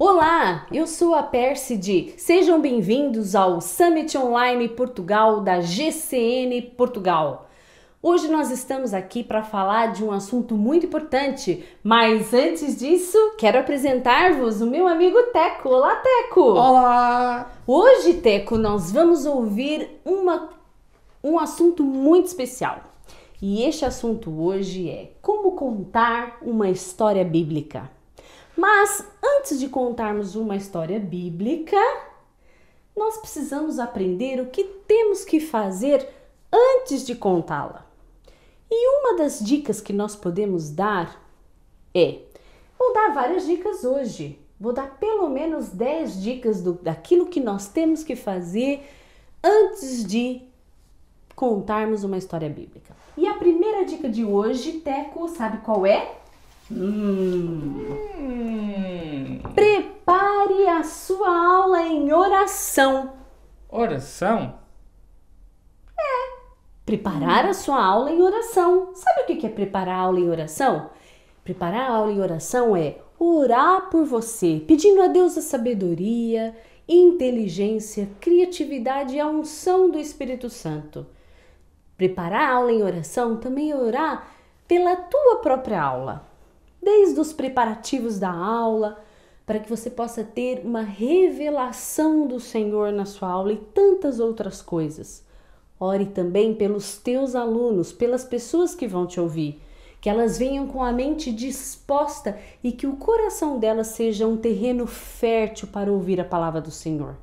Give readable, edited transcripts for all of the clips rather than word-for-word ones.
Olá, eu sou a Perside. Sejam bem-vindos ao Summit Online Portugal da GCN Portugal. Hoje nós estamos aqui para falar de um assunto muito importante, mas antes disso, quero apresentar-vos o meu amigo Teco. Olá, Teco! Olá! Hoje, Teco, nós vamos ouvir um assunto muito especial. E este assunto hoje é como contar uma história bíblica. Mas antes de contarmos uma história bíblica, nós precisamos aprender o que temos que fazer antes de contá-la. E uma das dicas que nós podemos dar vou dar várias dicas hoje. Vou dar pelo menos 10 dicas daquilo que nós temos que fazer antes de contarmos uma história bíblica. E a primeira dica de hoje, Teco, sabe qual é? Prepare a sua aula em oração. Oração? Preparar a sua aula em oração. Sabe o que é preparar a aula em oração? Preparar a aula em oração é orar por você, pedindo a Deus a sabedoria, inteligência, criatividade e a unção do Espírito Santo. Preparar a aula em oração também é orar pela tua própria aula. Desde os preparativos da aula, para que você possa ter uma revelação do Senhor na sua aula e tantas outras coisas. Ore também pelos teus alunos, pelas pessoas que vão te ouvir, que elas venham com a mente disposta e que o coração delas seja um terreno fértil para ouvir a palavra do Senhor.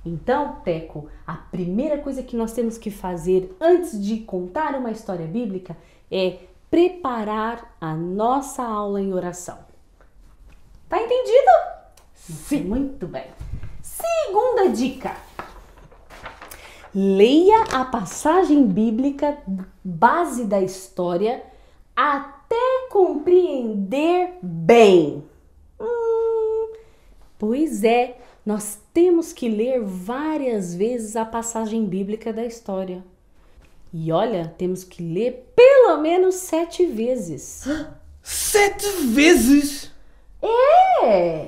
Então, Teco, a primeira coisa que nós temos que fazer antes de contar uma história bíblica é preparar a nossa aula em oração. Tá entendido? Sim. Muito bem. Segunda dica. Leia a passagem bíblica base da história até compreender bem. Pois é, nós temos que ler várias vezes a passagem bíblica da história. E olha, temos que ler pelo menos 7 vezes. 7 vezes?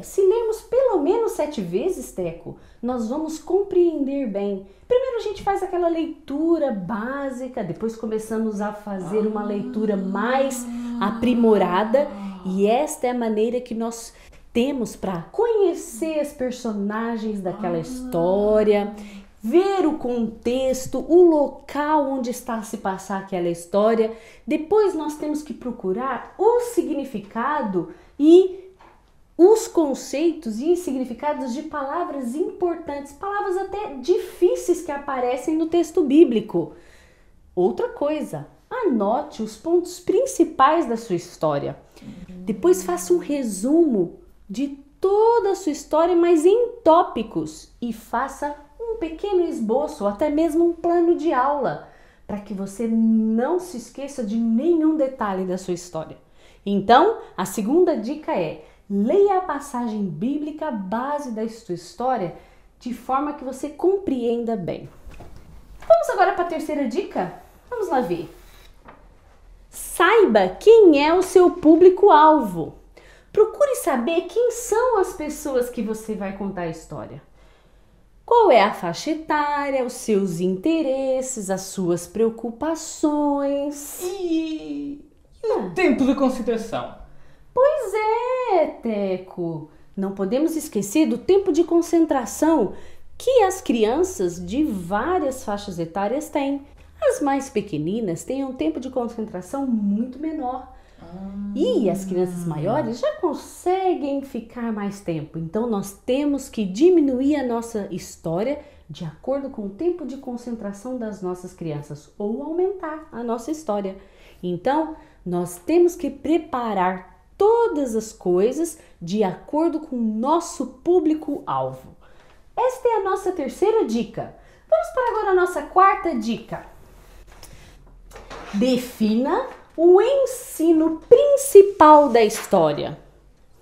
Se lermos pelo menos 7 vezes, Teco, nós vamos compreender bem. Primeiro a gente faz aquela leitura básica, depois começamos a fazer uma leitura mais aprimorada. E esta é a maneira que nós temos para conhecer os personagens daquela história, ver o contexto, o local onde está a se passar aquela história. Depois nós temos que procurar o significado e os conceitos e significados de palavras importantes, palavras até difíceis que aparecem no texto bíblico. Outra coisa, anote os pontos principais da sua história. Depois faça um resumo de toda a sua história, mas em tópicos, e faça um pequeno esboço, ou até mesmo um plano de aula, para que você não se esqueça de nenhum detalhe da sua história. Então, a segunda dica é: leia a passagem bíblica base da sua história de forma que você compreenda bem. Vamos agora para a terceira dica? Vamos lá ver. Saiba quem é o seu público-alvo. Procure saber quem são as pessoas que você vai contar a história. Qual é a faixa etária, os seus interesses, as suas preocupações. E o tempo de concentração? Pois é, Teco. Não podemos esquecer do tempo de concentração que as crianças de várias faixas etárias têm. As mais pequeninas têm um tempo de concentração muito menor. E as crianças maiores já conseguem ficar mais tempo. Então nós temos que diminuir a nossa história de acordo com o tempo de concentração das nossas crianças ou aumentar a nossa história. Então nós temos que preparar todas as coisas de acordo com o nosso público-alvo. Esta é a nossa terceira dica. Vamos para agora a nossa quarta dica. Defina o ensino principal da história.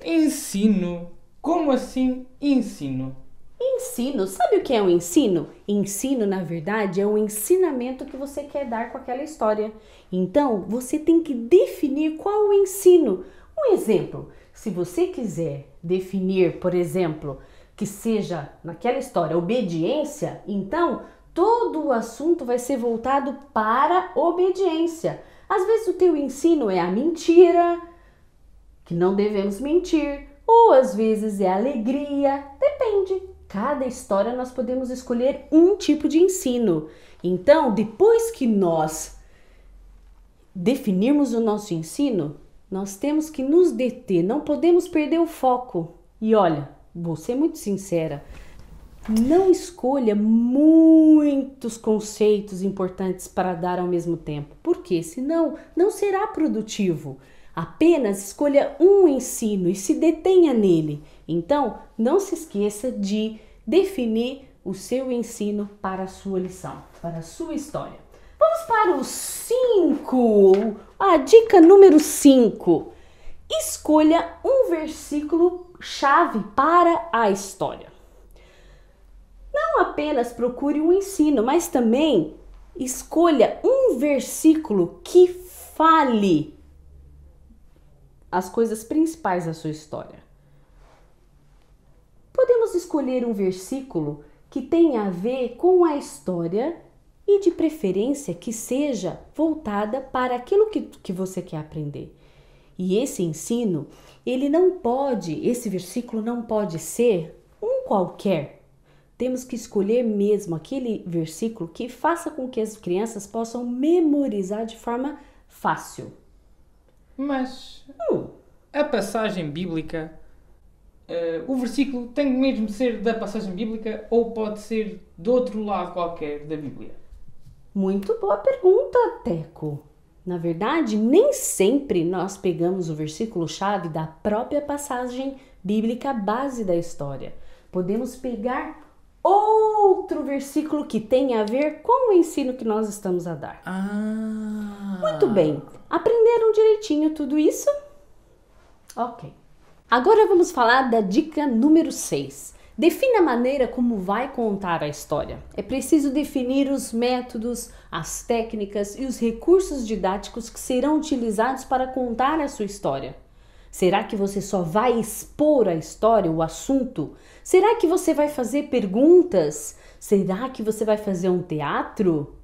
Ensino? Como assim ensino? Ensino, sabe o que é um ensino? Ensino, na verdade, é um ensinamento que você quer dar com aquela história. Então, você tem que definir qual o ensino. Um exemplo, se você quiser definir, por exemplo, que seja naquela história obediência, então todo o assunto vai ser voltado para obediência. Às vezes o teu ensino é a mentira, que não devemos mentir, ou às vezes é a alegria, depende. Cada história nós podemos escolher um tipo de ensino. Então, depois que nós definirmos o nosso ensino, nós temos que nos deter, não podemos perder o foco. E olha, vou ser muito sincera, não escolha muitos conceitos importantes para dar ao mesmo tempo, porque senão não será produtivo. Apenas escolha um ensino e se detenha nele. Então, não se esqueça de definir o seu ensino para a sua lição, para a sua história. Vamos para o 5. A dica número 5. Escolha um versículo chave para a história. Não apenas procure um ensino, mas também escolha um versículo que fale as coisas principais da sua história. Podemos escolher um versículo que tenha a ver com a história e de preferência que seja voltada para aquilo que você quer aprender. E esse ensino, esse versículo não pode ser um qualquer. Temos que escolher mesmo aquele versículo que faça com que as crianças possam memorizar de forma fácil. Mas a passagem bíblica, o versículo tem mesmo de ser da passagem bíblica ou pode ser de outro lado qualquer da Bíblia? Muito boa pergunta, Teco. Na verdade, nem sempre nós pegamos o versículo-chave da própria passagem bíblica base da história. Podemos pegar outro versículo que tenha a ver com o ensino que nós estamos a dar. Muito bem. Aprenderam direitinho tudo isso? Ok. Agora vamos falar da dica número 6. Defina a maneira como vai contar a história. É preciso definir os métodos, as técnicas e os recursos didáticos que serão utilizados para contar a sua história. Será que você só vai expor a história, o assunto? Será que você vai fazer perguntas? Será que você vai fazer um teatro?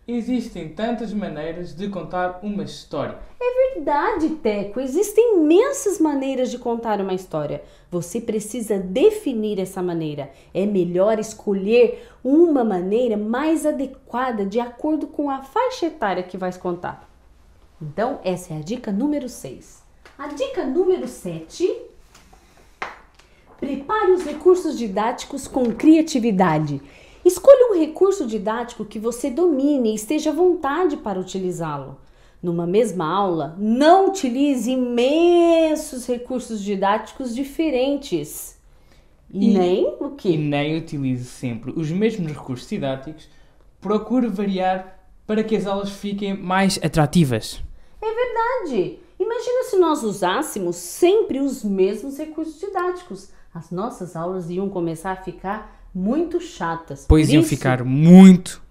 Existem tantas maneiras de contar uma história. É verdade, Teco. Existem imensas maneiras de contar uma história. Você precisa definir essa maneira. É melhor escolher uma maneira mais adequada de acordo com a faixa etária que vai contar. Então, essa é a dica número 6. A dica número 7. Prepare os recursos didáticos com criatividade. Escolha um recurso didático que você domine e esteja à vontade para utilizá-lo. Numa mesma aula, não utilize imensos recursos didáticos diferentes. E nem o quê? E nem utilize sempre os mesmos recursos didáticos. Procure variar para que as aulas fiquem mais atrativas. É verdade. Imagina se nós usássemos sempre os mesmos recursos didáticos. As nossas aulas iam começar a ficar muito chatas. Pois iam ficar muito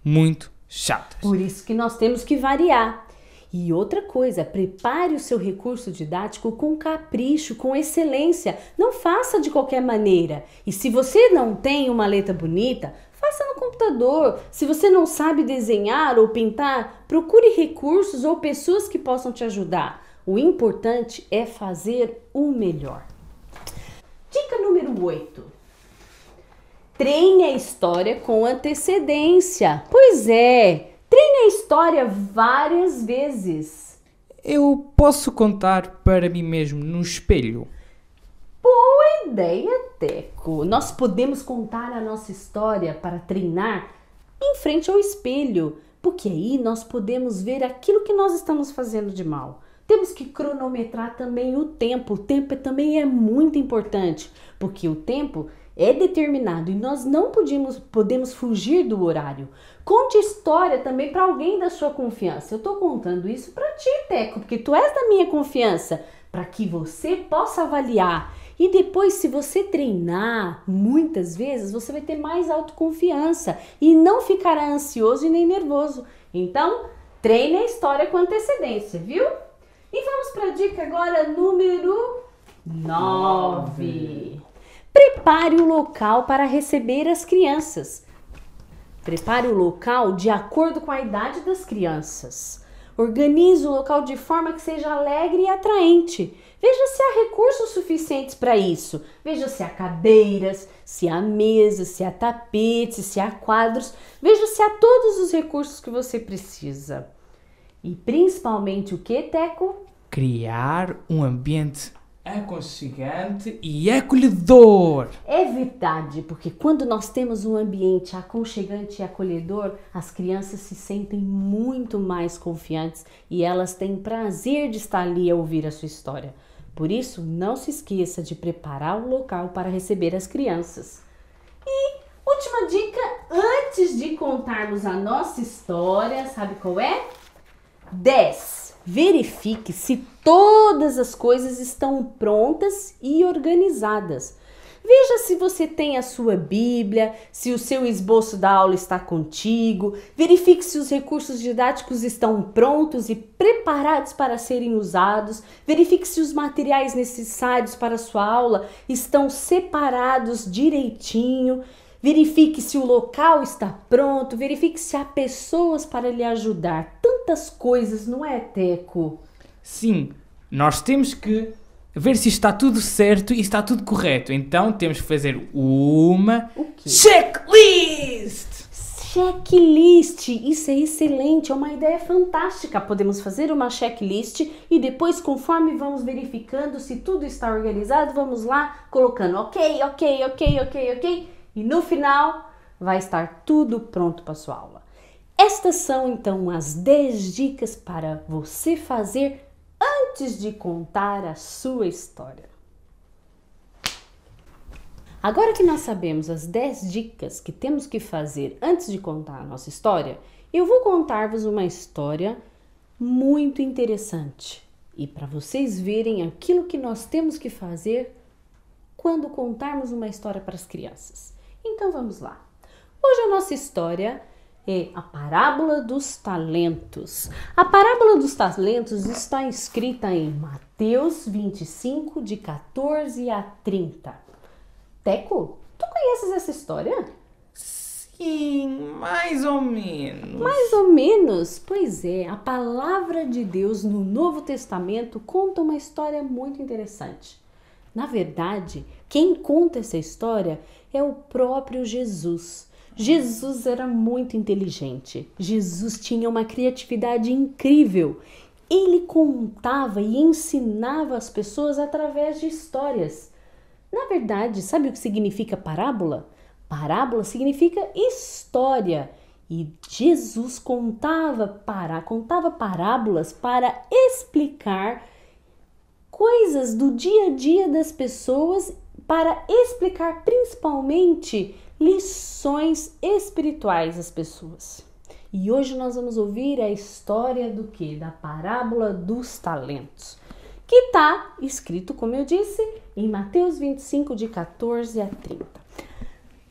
chatas. Por isso que nós temos que variar. E outra coisa, prepare o seu recurso didático com capricho, com excelência. Não faça de qualquer maneira. E se você não tem uma letra bonita, faça no computador. Se você não sabe desenhar ou pintar, procure recursos ou pessoas que possam te ajudar. O importante é fazer o melhor. Dica número 8. Treine a história com antecedência. Pois é, treine a história várias vezes. Eu posso contar para mim mesmo no espelho. Boa ideia, Teco. Nós podemos contar a nossa história para treinar em frente ao espelho, porque aí nós podemos ver aquilo que nós estamos fazendo de mal. Temos que cronometrar também o tempo. O tempo também é muito importante, porque o tempo é determinado e nós não podemos fugir do horário. Conte história também para alguém da sua confiança. Eu estou contando isso para ti, Teco, porque tu és da minha confiança, para que você possa avaliar. E depois, se você treinar muitas vezes, você vai ter mais autoconfiança e não ficará ansioso e nem nervoso. Então, treine a história com antecedência, viu? E vamos para a dica agora número 9. Prepare o local para receber as crianças. Prepare o local de acordo com a idade das crianças. Organize o local de forma que seja alegre e atraente. Veja se há recursos suficientes para isso. Veja se há cadeiras, se há mesas, se há tapetes, se há quadros. Veja se há todos os recursos que você precisa. E principalmente o que, Teco? Criar um ambiente aconchegante e acolhedor. É verdade, porque quando nós temos um ambiente aconchegante e acolhedor, as crianças se sentem muito mais confiantes e elas têm prazer de estar ali a ouvir a sua história. Por isso, não se esqueça de preparar o local para receber as crianças. E última dica, antes de contarmos a nossa história, sabe qual é? 10. Verifique se todas as coisas estão prontas e organizadas. Veja se você tem a sua Bíblia, se o seu esboço da aula está contigo. Verifique se os recursos didáticos estão prontos e preparados para serem usados. Verifique se os materiais necessários para a sua aula estão separados direitinho. Verifique se o local está pronto. Verifique se há pessoas para lhe ajudar. Tantas coisas, não é, Teco? Sim, nós temos que ver se está tudo certo e está tudo correto. Então temos que fazer uma checklist! Checklist, isso é excelente, é uma ideia fantástica. Podemos fazer uma checklist e depois, conforme vamos verificando se tudo está organizado, vamos lá colocando ok. E no final vai estar tudo pronto para a sua aula. Estas são então as 10 dicas para você fazer antes de contar a sua história. Agora que nós sabemos as 10 dicas que temos que fazer antes de contar a nossa história, eu vou contar-vos uma história muito interessante. E para vocês verem aquilo que nós temos que fazer quando contarmos uma história para as crianças. Então vamos lá. Hoje a nossa história é a parábola dos talentos. A parábola dos talentos está escrita em Mateus 25, de 14 a 30. Teco, tu conheces essa história? Sim, mais ou menos. Mais ou menos? Pois é, a palavra de Deus no Novo Testamento conta uma história muito interessante. Na verdade, quem conta essa história é o próprio Jesus. Jesus era muito inteligente. Jesus tinha uma criatividade incrível. Ele contava e ensinava as pessoas através de histórias. Na verdade, sabe o que significa parábola? Parábola significa história. E Jesus contava parábolas para explicar coisas do dia a dia das pessoas, para explicar principalmente lições espirituais às pessoas. E hoje nós vamos ouvir a história do quê? Da parábola dos talentos, que está escrito, como eu disse, em Mateus 25, de 14 a 30.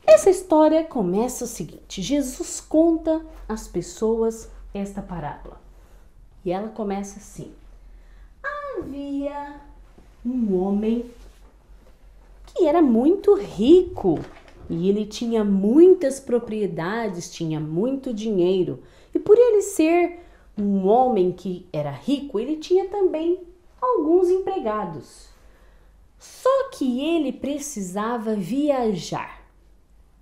Essa história começa o seguinte: Jesus conta às pessoas esta parábola. E ela começa assim: havia um homem que era muito rico e ele tinha muitas propriedades, tinha muito dinheiro. E por ele ser um homem que era rico, ele tinha também alguns empregados. Só que ele precisava viajar.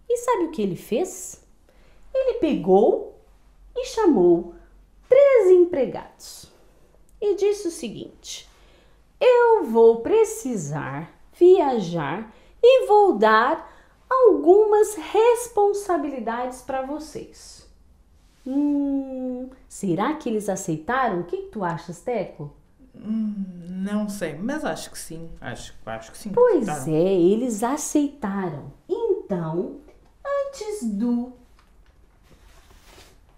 E sabe o que ele fez? Ele pegou e chamou 3 empregados e disse o seguinte: eu vou precisar viajar e vou dar algumas responsabilidades para vocês. Será que eles aceitaram? O que tu achas, Teco? Não sei, mas acho que sim. Acho que sim. Pois Aceitaram. é, eles aceitaram. Então, antes do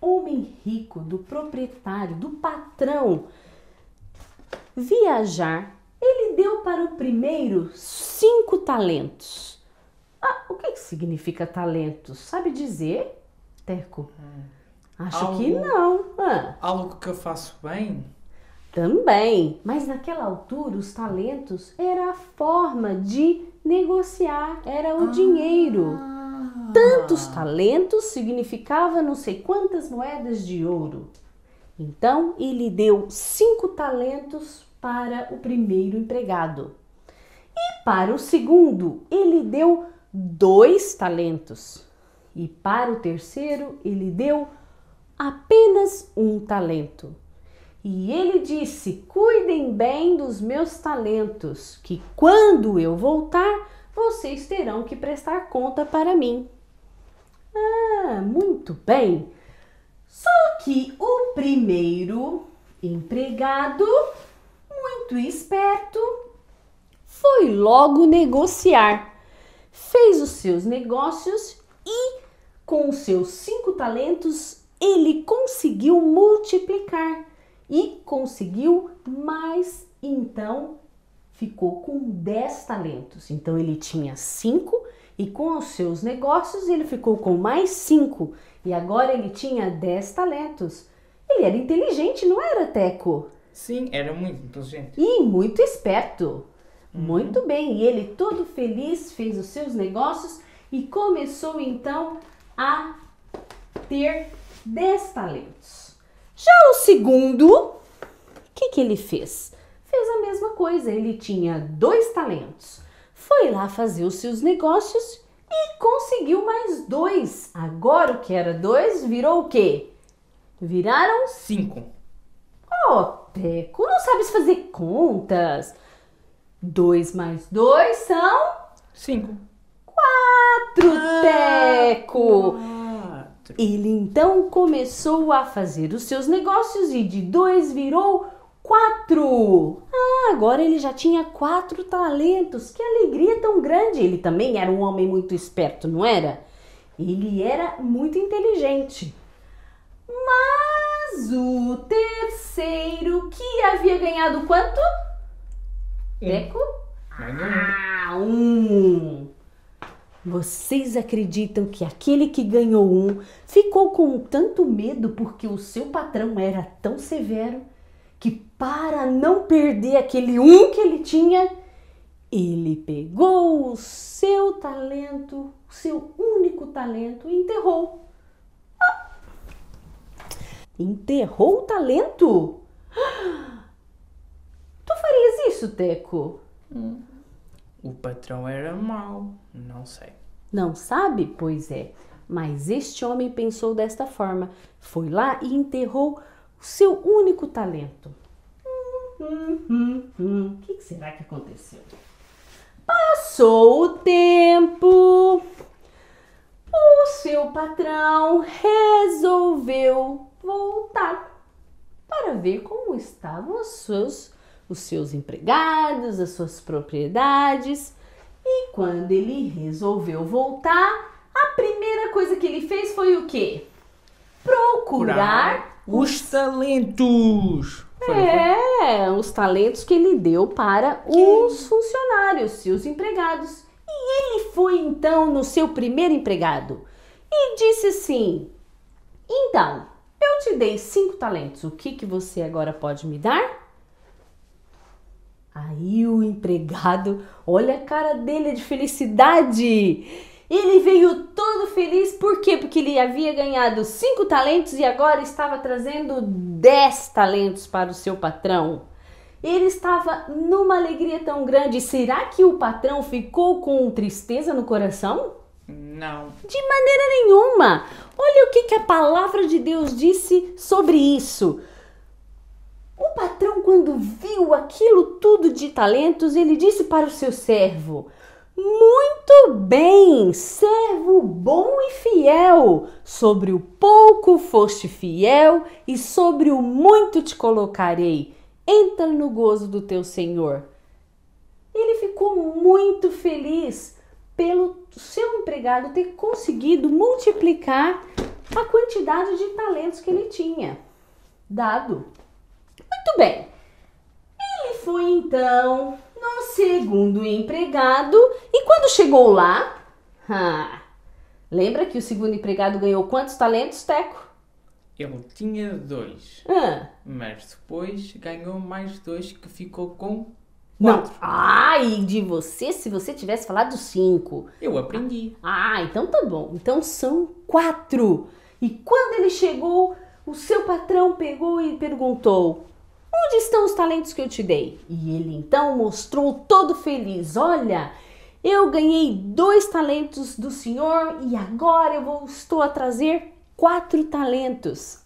homem rico, do proprietário, do patrão viajar, ele deu para o primeiro 5 talentos. O que significa talentos? Sabe dizer, Teco? Acho que não. Algo que eu faço bem? Também, mas naquela altura os talentos era a forma de negociar, era o dinheiro. Tantos talentos significava não sei quantas moedas de ouro. Então ele deu 5 talentos para o primeiro empregado. E para o segundo ele deu 2 talentos. E para o terceiro ele deu apenas 1 talento. E ele disse: cuidem bem dos meus talentos, que quando eu voltar, vocês terão que prestar conta para mim. Muito bem. Só que o primeiro empregado, muito esperto, foi logo negociar. Fez os seus negócios e, com os seus 5 talentos, ele conseguiu multiplicar. E conseguiu mais, então ficou com 10 talentos. Então ele tinha 5 e com os seus negócios ele ficou com mais 5. E agora ele tinha 10 talentos. Ele era inteligente, não era, Teco? Sim, era muito inteligente. E muito esperto. Muito bem. E ele todo feliz fez os seus negócios e começou então a ter 10 talentos. Já o segundo, o que ele fez? Fez a mesma coisa, ele tinha 2 talentos. Foi lá fazer os seus negócios e conseguiu mais 2. Agora o que era 2 virou o quê? Viraram 5. Teco, não sabes fazer contas. 2 mais 2 são 5. 4, Teco. Ele então começou a fazer os seus negócios e de 2 virou 4. Agora ele já tinha 4 talentos. Que alegria tão grande. Ele também era um homem muito esperto, não era? Ele era muito inteligente. Mas o terceiro, que havia ganhado quanto? Teco? 1. Vocês acreditam que aquele que ganhou 1 ficou com tanto medo porque o seu patrão era tão severo que, para não perder aquele 1 que ele tinha, ele pegou o seu talento, o seu único talento, e enterrou. Enterrou o talento? Tu farias isso, Teco? O patrão era mau, não sei. Não sabe? Pois é. Mas este homem pensou desta forma. Foi lá e enterrou o seu único talento. O que será que aconteceu? Passou o tempo. O seu patrão resolveu voltar para ver como estavam os seus empregados, as suas propriedades. E quando ele resolveu voltar, a primeira coisa que ele fez foi o quê? Procurar os talentos. Os talentos que ele deu para os funcionários, seus empregados. E ele foi então no seu primeiro empregado e disse assim: então, eu te dei 5 talentos, o que você agora pode me dar? Aí o empregado, olha a cara dele de felicidade. Ele veio todo feliz, por quê? Porque ele havia ganhado 5 talentos e agora estava trazendo 10 talentos para o seu patrão. Ele estava numa alegria tão grande. Será que o patrão ficou com tristeza no coração? Não. De maneira nenhuma. Olha o que a palavra de Deus disse sobre isso. O patrão, quando viu aquilo tudo de talentos, ele disse para o seu servo: muito bem, servo bom e fiel. Sobre o pouco foste fiel e sobre o muito te colocarei. entra no gozo do teu Senhor. Ele ficou muito feliz pelo seu empregado ter conseguido multiplicar a quantidade de talentos que ele tinha dado. Muito bem. Ele foi então no segundo empregado e quando chegou lá, lembra que o segundo empregado ganhou quantos talentos, Teco? Ele tinha 2, mas depois ganhou mais 2 que ficou com 4. Não. Ai, de você, se você tivesse falado 5. Eu aprendi. Então tá bom. Então são 4. E quando ele chegou, o seu patrão pegou e perguntou: onde estão os talentos que eu te dei? E ele então mostrou todo feliz: olha, eu ganhei 2 talentos do senhor e agora estou a trazer 4 talentos.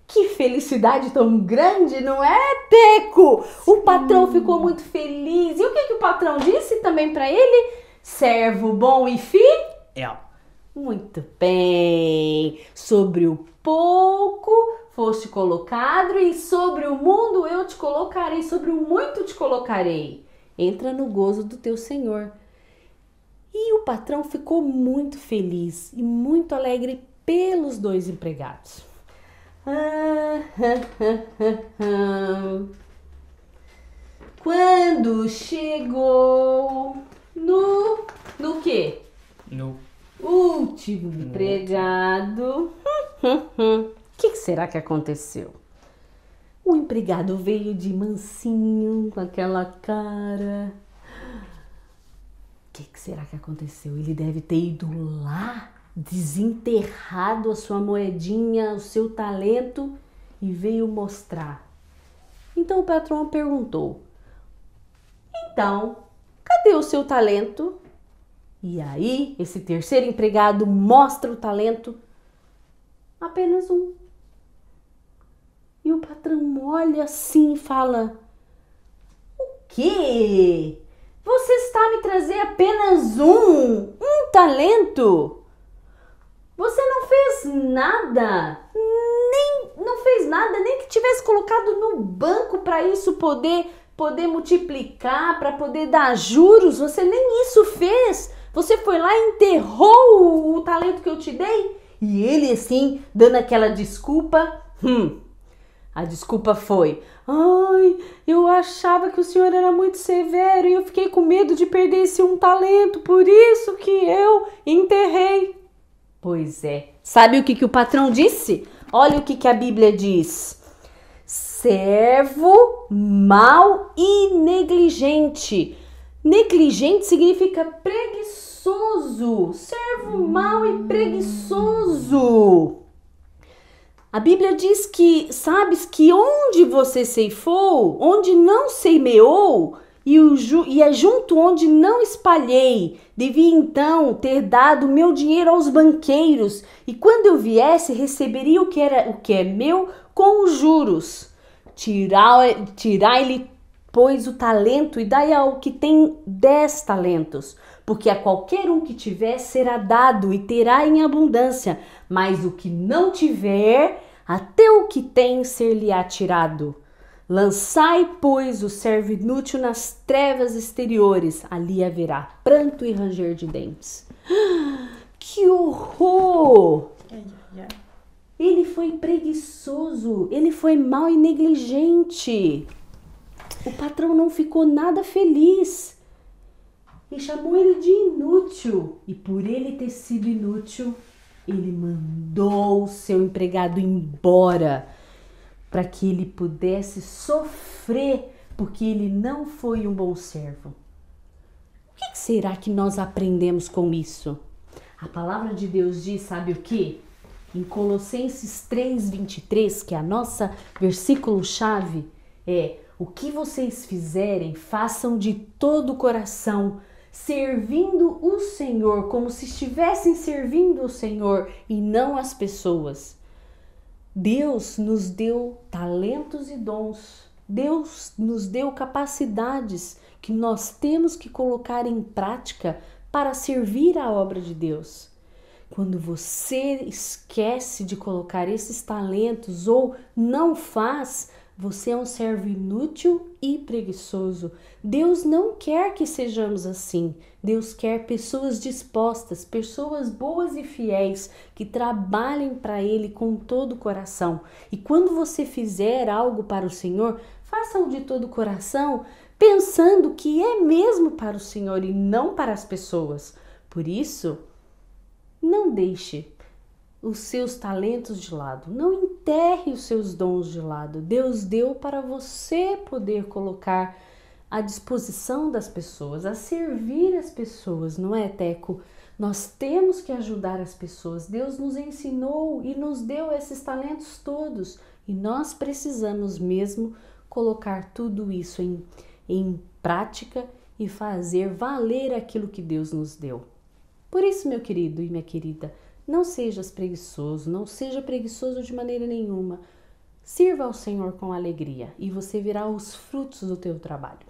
Que felicidade tão grande, não é, Teco? O patrão ficou muito feliz. E o que o patrão disse também para ele? Servo bom e fiel. Muito bem. Sobre o pouco foste colocado e sobre o mundo eu te colocarei, sobre o muito te colocarei. Entra no gozo do teu Senhor. E o patrão ficou muito feliz e muito alegre pelos 2 empregados. Quando chegou no quê? No último empregado, o que será que aconteceu? O empregado veio de mansinho, com aquela cara. O que será que aconteceu? Ele deve ter ido lá, desenterrado a sua moedinha, o seu talento e veio mostrar. Então o patrão perguntou: então, cadê o seu talento? E aí, esse terceiro empregado mostra o talento, apenas 1. E o patrão olha assim e fala: o quê? Você está me trazendo apenas um talento? Você não fez nada, nem que tivesse colocado no banco para isso poder multiplicar, para poder dar juros. Você nem isso fez. Você foi lá e enterrou o talento que eu te dei. E ele assim, dando aquela desculpa. A desculpa foi: eu achava que o senhor era muito severo e eu fiquei com medo de perder esse talento, por isso que eu enterrei. Pois é. Sabe o que o patrão disse? Olha o que a Bíblia diz: servo mau e negligente. Negligente significa preguiçoso. Servo mau e preguiçoso. A Bíblia diz que, sabes que onde você ceifou, onde não semeou, e é junto onde não espalhei, devia então ter dado meu dinheiro aos banqueiros, e quando eu viesse, receberia o que é meu com os juros. Tirai-lhe, pois, o talento e dai ao que tem 10 talentos, porque a qualquer um que tiver será dado e terá em abundância, mas o que não tiver, até o que tem ser-lhe-á tirado. Lançai, pois, o servo inútil nas trevas exteriores, ali haverá pranto e ranger de dentes. Que horror! Ele foi preguiçoso, ele foi mau e negligente. O patrão não ficou nada feliz e chamou ele de inútil. E por ele ter sido inútil, ele mandou o seu empregado embora para que ele pudesse sofrer porque ele não foi um bom servo. O que será que nós aprendemos com isso? A palavra de Deus diz, sabe o que? Em Colossenses 3:23, que é a nossa versículo-chave, o que vocês fizerem, façam de todo o coração, servindo o Senhor, como se estivessem servindo o Senhor e não as pessoas. Deus nos deu talentos e dons. Deus nos deu capacidades que nós temos que colocar em prática para servir a obra de Deus. Quando você esquece de colocar esses talentos ou não faz, Você é um servo inútil e preguiçoso. Deus não quer que sejamos assim. Deus quer pessoas dispostas, pessoas boas e fiéis, que trabalhem para Ele com todo o coração. E quando você fizer algo para o Senhor, faça-o de todo o coração, pensando que é mesmo para o Senhor e não para as pessoas. Por isso, não deixe os seus talentos de lado, não enterre os seus dons de lado. Deus deu para você poder colocar à disposição das pessoas, a servir as pessoas, não é, Teco? Nós temos que ajudar as pessoas. Deus nos ensinou e nos deu esses talentos todos e nós precisamos mesmo colocar tudo isso em prática e fazer valer aquilo que Deus nos deu. Por isso, meu querido e minha querida, não sejas preguiçoso, não seja preguiçoso de maneira nenhuma. Sirva ao Senhor com alegria e você verá os frutos do teu trabalho.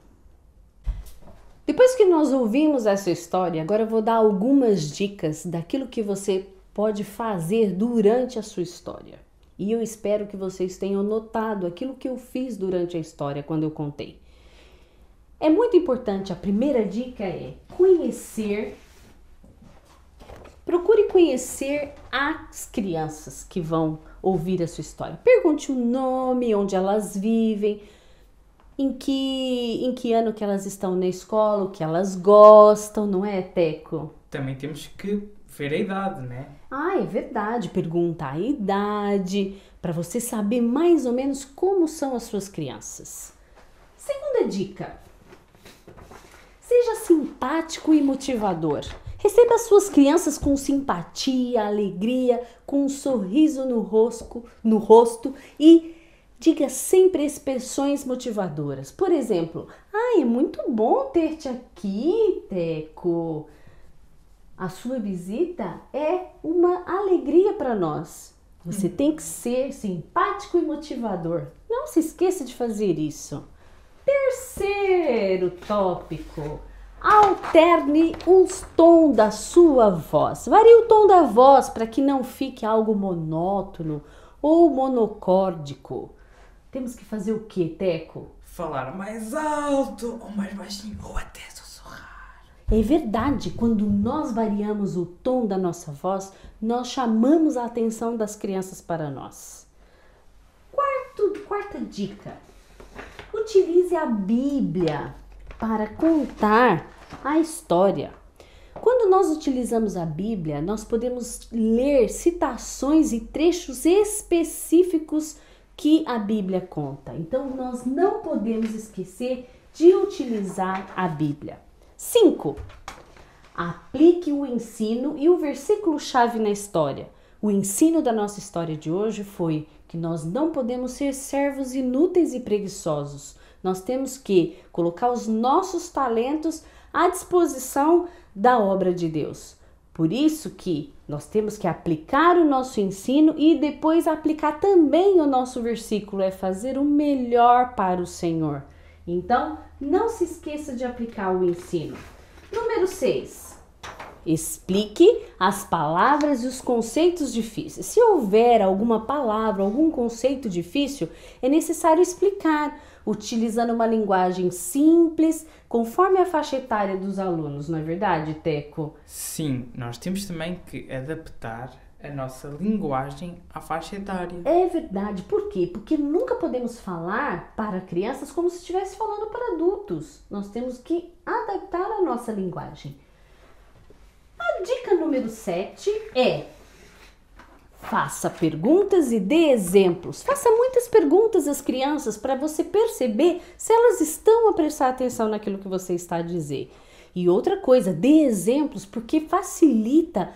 Depois que nós ouvimos essa história, agora eu vou dar algumas dicas daquilo que você pode fazer durante a sua história. E eu espero que vocês tenham notado aquilo que eu fiz durante a história quando eu contei. É muito importante, a primeira dica é procure conhecer as crianças que vão ouvir a sua história. Pergunte o nome, onde elas vivem, em que ano que elas estão na escola, o que elas gostam, não é, Teco? Também temos que ver a idade, né? É verdade. Pergunta a idade, para você saber mais ou menos como são as suas crianças. Segunda dica. Seja simpático e motivador. Receba as suas crianças com simpatia, alegria, com um sorriso no rosto e diga sempre expressões motivadoras. Por exemplo, é muito bom ter-te aqui, Teco. A sua visita é uma alegria para nós. Você tem que ser simpático e motivador. Não se esqueça de fazer isso. Terceiro tópico. Alterne o tom da sua voz. Varie o tom da voz para que não fique algo monótono ou monocórdico. Temos que fazer o que, Teco? Falar mais alto ou mais baixinho ou até sussurrar. É verdade, quando nós variamos o tom da nossa voz, nós chamamos a atenção das crianças para nós. Quarta dica. Utilize a Bíblia para contar a história. Quando nós utilizamos a Bíblia, nós podemos ler citações e trechos específicos que a Bíblia conta. Então, nós não podemos esquecer de utilizar a Bíblia. 5. Aplique o ensino e o versículo-chave na história. O ensino da nossa história de hoje foi que nós não podemos ser servos inúteis e preguiçosos. Nós temos que colocar os nossos talentos à disposição da obra de Deus. Por isso que nós temos que aplicar o nosso ensino e depois aplicar também o nosso versículo, é fazer o melhor para o Senhor. Então, não se esqueça de aplicar o ensino. Número 6. Explique as palavras e os conceitos difíceis. Se houver alguma palavra, algum conceito difícil, é necessário explicar, utilizando uma linguagem simples, conforme a faixa etária dos alunos, não é verdade, Teco? Sim, nós temos também que adaptar a nossa linguagem à faixa etária. É verdade. Por quê? Porque nunca podemos falar para crianças como se estivesse falando para adultos. Nós temos que adaptar a nossa linguagem. A dica número 7 é: faça perguntas e dê exemplos. Faça muitas perguntas às crianças para você perceber se elas estão a prestar atenção naquilo que você está a dizer. E outra coisa, dê exemplos, porque facilita,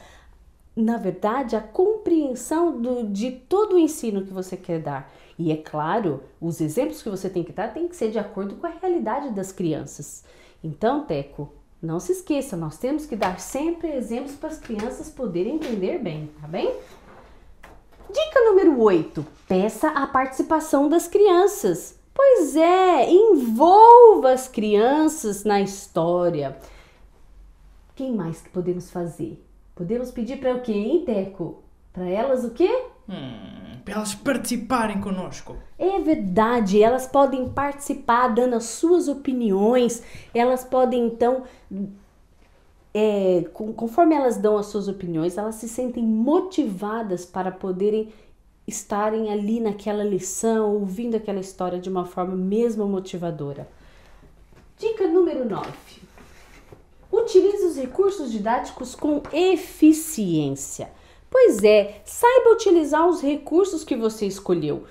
na verdade, a compreensão de todo o ensino que você quer dar. E é claro, os exemplos que você tem que dar tem que ser de acordo com a realidade das crianças. Então, Teco, não se esqueça, nós temos que dar sempre exemplos para as crianças poderem entender bem, tá bem? Dica número 8. Peça a participação das crianças. Pois é, envolva as crianças na história. Quem mais que podemos fazer? Podemos pedir para o quê, hein, Teco? Para elas o quê? Para elas participarem connosco. É verdade, elas podem participar dando as suas opiniões, elas podem então, conforme elas dão as suas opiniões, elas se sentem motivadas para poderem estarem ali naquela lição, ouvindo aquela história de uma forma mesmo motivadora. Dica número 9. Utilize os recursos didáticos com eficiência. Pois é, saiba utilizar os recursos que você escolheu.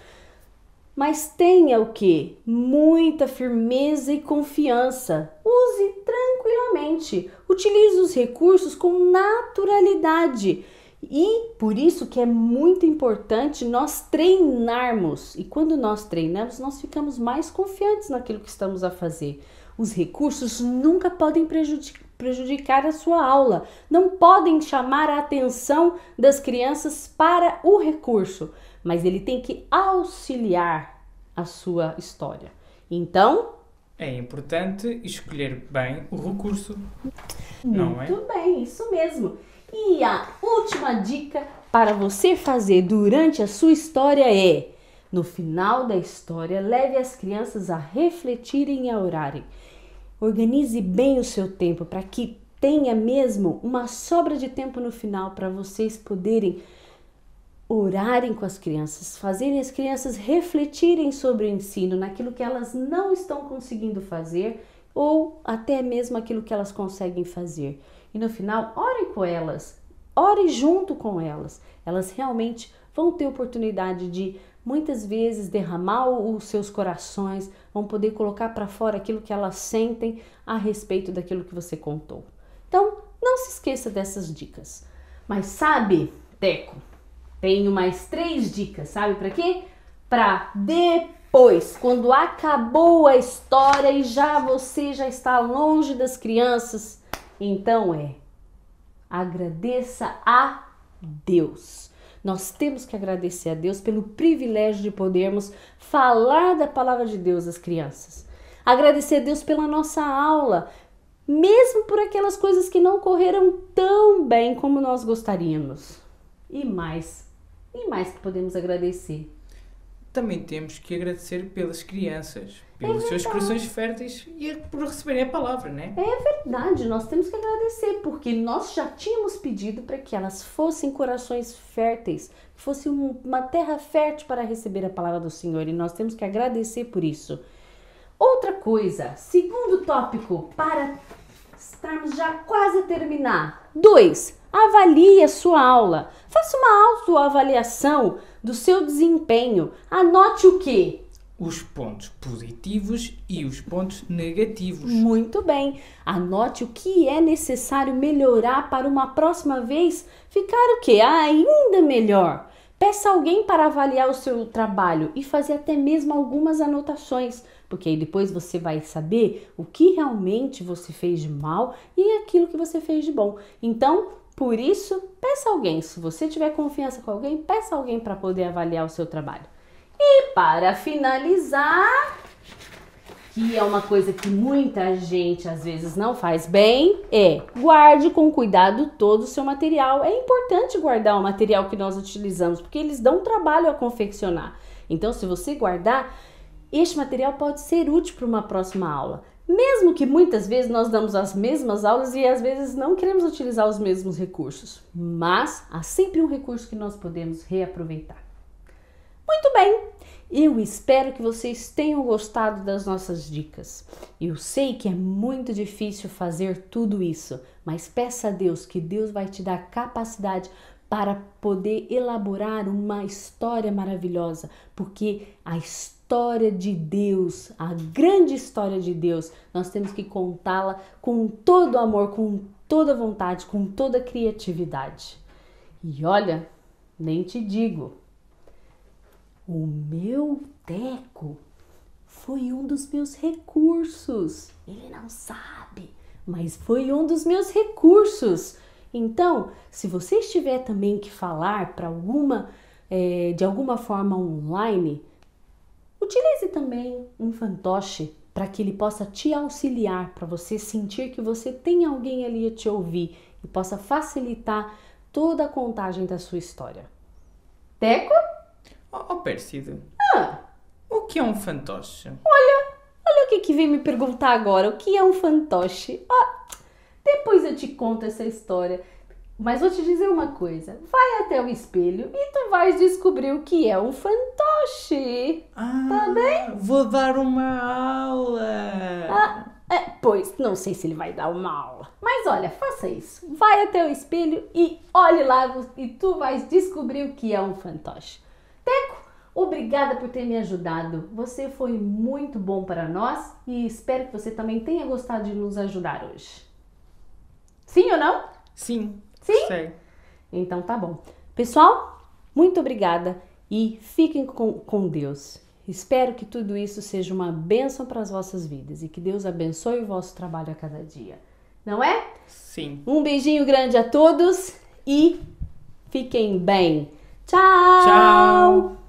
Mas tenha o quê? Muita firmeza e confiança. Use tranquilamente. Utilize os recursos com naturalidade. E por isso que é muito importante nós treinarmos. E quando nós treinamos, nós ficamos mais confiantes naquilo que estamos a fazer. Os recursos nunca podem prejudicar a sua aula. Não podem chamar a atenção das crianças para o recurso, mas ele tem que auxiliar a sua história. Então, é importante escolher bem o recurso, não é? Muito bem, isso mesmo. E a última dica para você fazer durante a sua história é: no final da história, leve as crianças a refletirem e a orarem. Organize bem o seu tempo para que tenha mesmo uma sobra de tempo no final para vocês poderem orarem com as crianças, fazerem as crianças refletirem sobre o ensino, naquilo que elas não estão conseguindo fazer ou até mesmo aquilo que elas conseguem fazer. E no final, ore com elas, ore junto com elas. Elas realmente vão ter oportunidade de muitas vezes derramar os seus corações, vão poder colocar para fora aquilo que elas sentem a respeito daquilo que você contou. Então, não se esqueça dessas dicas. Mas sabe, Teco, tenho mais 3 dicas, sabe para quê? Para depois, quando acabou a história e você já está longe das crianças, então agradeça a Deus. Nós temos que agradecer a Deus pelo privilégio de podermos falar da palavra de Deus às crianças. Agradecer a Deus pela nossa aula, mesmo por aquelas coisas que não correram tão bem como nós gostaríamos. E mais que podemos agradecer. Também temos que agradecer pelas crianças, pelos seus corações férteis e por receberem a palavra, né? É verdade, nós temos que agradecer, porque nós já tínhamos pedido para que elas fossem corações férteis, fosse uma terra fértil para receber a palavra do Senhor, e nós temos que agradecer por isso. Outra coisa, segundo tópico, para estarmos já quase a terminar. 2. Avalie a sua aula. Faça uma autoavaliação do seu desempenho. Anote o quê? Os pontos positivos e os pontos negativos. Muito bem. Anote o que é necessário melhorar para uma próxima vez ficar o quê? Ainda melhor. Peça alguém para avaliar o seu trabalho e fazer até mesmo algumas anotações, porque aí depois você vai saber o que realmente você fez de mal e aquilo que você fez de bom. Então, por isso, peça alguém. Se você tiver confiança com alguém, peça alguém para poder avaliar o seu trabalho. E para finalizar, que é uma coisa que muita gente às vezes não faz bem, guarde com cuidado todo o seu material. É importante guardar o material que nós utilizamos, porque eles dão trabalho a confeccionar. Então, se você guardar, este material pode ser útil para uma próxima aula. Mesmo que muitas vezes nós damos as mesmas aulas e às vezes não queremos utilizar os mesmos recursos, mas há sempre um recurso que nós podemos reaproveitar. Muito bem, eu espero que vocês tenham gostado das nossas dicas. Eu sei que é muito difícil fazer tudo isso, mas peça a Deus que Deus vai te dar capacidade para poder elaborar uma história maravilhosa, porque a história de Deus, a grande história de Deus, nós temos que contá-la com todo amor, com toda vontade, com toda criatividade. E olha, nem te digo, o meu Teco foi um dos meus recursos. Ele não sabe, mas foi um dos meus recursos. Então, se você estiver também que falar para de alguma forma online, utilize também um fantoche para que ele possa te auxiliar, para você sentir que você tem alguém ali a te ouvir e possa facilitar toda a contagem da sua história. Teco? Oh, Pérsido, Ah, o que é um fantoche? olha o que vem me perguntar agora. O que é um fantoche? Depois eu te conto essa história. Mas vou te dizer uma coisa. Vai até o espelho e tu vais descobrir o que é um fantoche. Tá bem? Vou dar uma aula. Pois, não sei se ele vai dar uma aula. Mas olha, faça isso. Vai até o espelho e olhe lá e tu vais descobrir o que é um fantoche. Teco, obrigada por ter me ajudado. Você foi muito bom para nós e espero que você também tenha gostado de nos ajudar hoje. Sim ou não? Sim. Sim? Gostei. Então tá bom. Pessoal, muito obrigada e fiquem com Deus. Espero que tudo isso seja uma bênção para as vossas vidas e que Deus abençoe o vosso trabalho a cada dia. Não é? Sim. Um beijinho grande a todos e fiquem bem. Tchau! Tchau!